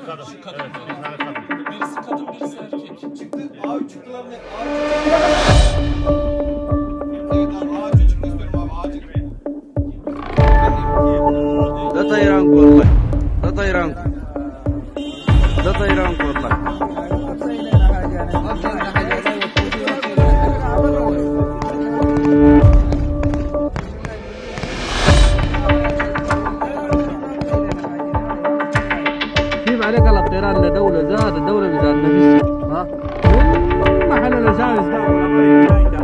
kadın. Şu kadın. Evet, bir tane kadın. Birisi kadın, birisi erkek. Çıktı. A3 çıktılar ne? Evet abi A3 çıktı istiyorum abi. A3 çıktı. ده طيرانكم والله. ده طيرانكم. ده طيرانكم والله. كيف عليك على الطيران لدولة زاد الدولة بزاد ما فيش ها محل الأجانب ده ولا طيب ده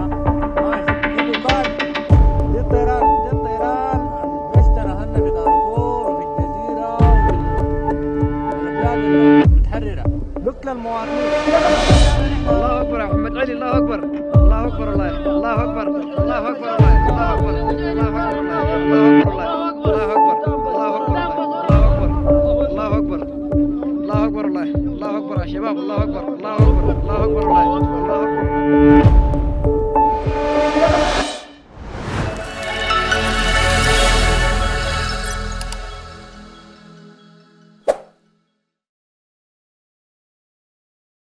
ماشي كله قال دي الطيران بيشترى هنا في دارفور وفي الجزيرة والبلاد المتحررة مثل المواطنين. الله أكبر يا محمد علي. الله أكبر. الله أكبر. الله أكبر. الله أكبر. الله أكبر. الله أكبر. الله أكبر. الله أكبر. الله أكبر. الله أكبر. الله أكبر. الله أكبر. الله أكبر يا شباب. الله أكبر. الله أكبر. الله أكبر. الله أكبر.